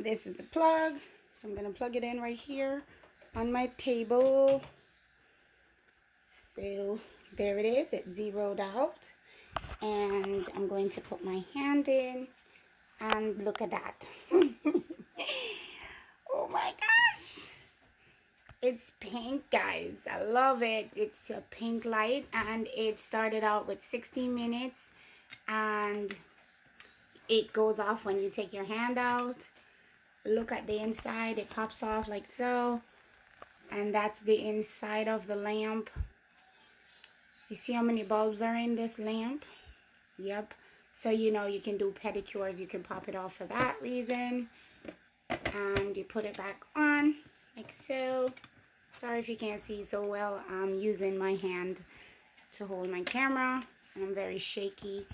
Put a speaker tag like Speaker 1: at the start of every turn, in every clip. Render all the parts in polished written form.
Speaker 1: this is the plug. So I'm going to plug it in right here on my table. So there it is. It's zeroed out. And I'm going to put my hand in. And look at that. Oh my gosh. It's pink, guys. I love it. It's a pink light. And it started out with 60 minutes. And it goes off when you take your hand out. Look at the inside. It pops off like so. And that's the inside of the lamp. You see how many bulbs are in this lamp? Yep. So you know you can do pedicures. You can pop it off for that reason. And you put it back on like so. Sorry if you can't see so well. I'm using my hand to hold my camera. And I'm very shaky.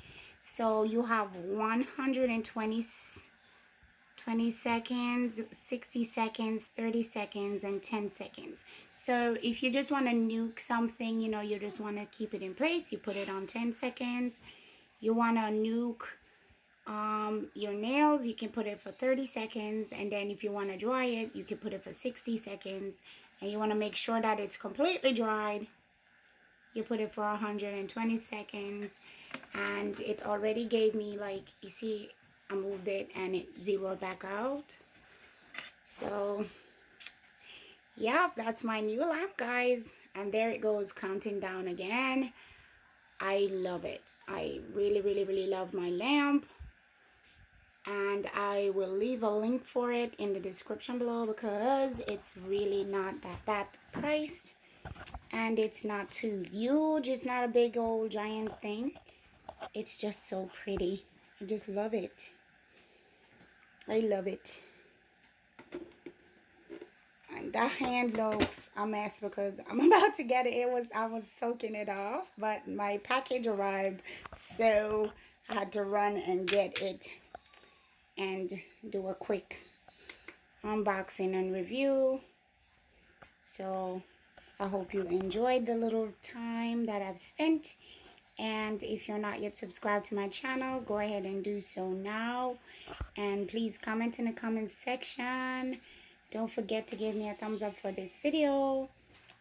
Speaker 1: So you have 120 seconds, 60 seconds, 30 seconds, and 10 seconds. So if you just want to nuke something, you know, you just want to keep it in place, you put it on 10 seconds. You want to nuke your nails, you can put it for 30 seconds. And then if you want to dry it, you can put it for 60 seconds. And you want to make sure that it's completely dried. You put it for 120 seconds. And it already gave me, like, you see, I moved it and it zeroed back out. So yeah, that's my new lamp, guys. And there it goes, counting down again. I love it. I really love my lamp. And I will leave a link for it in the description below, because it's really not that bad priced. And it's not too huge. It's not a big old giant thing. It's just so pretty. I just love it. I love it. And that hand looks a mess because I'm about to get it. I was soaking it off, but my package arrived, so I had to run and get it and do a quick unboxing and review. So I hope you enjoyed the little time that I've spent. And if you're not yet subscribed to my channel, go ahead and do so now. And please comment in the comment section. Don't forget to give me a thumbs up for this video.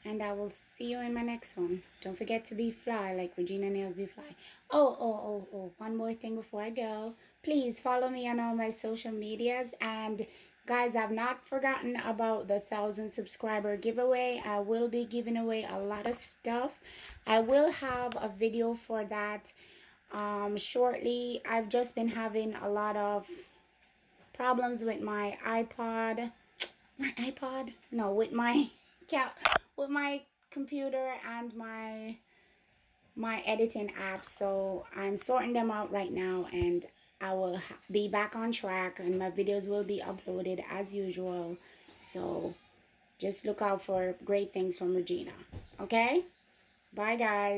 Speaker 1: And I will see you in my next one. Don't forget to be fly like reginanailsbfly. Oh, one more thing before I go. Please follow me on all my social medias. And guys, I've not forgotten about the 1,000 subscriber giveaway. I will be giving away a lot of stuff. I will have a video for that shortly. I've just been having a lot of problems with my iPod. No, with my computer and my editing app. So I'm sorting them out right now, and I will be back on track, and my videos will be uploaded as usual. So just look out for great things from Regina. Okay? Bye, guys.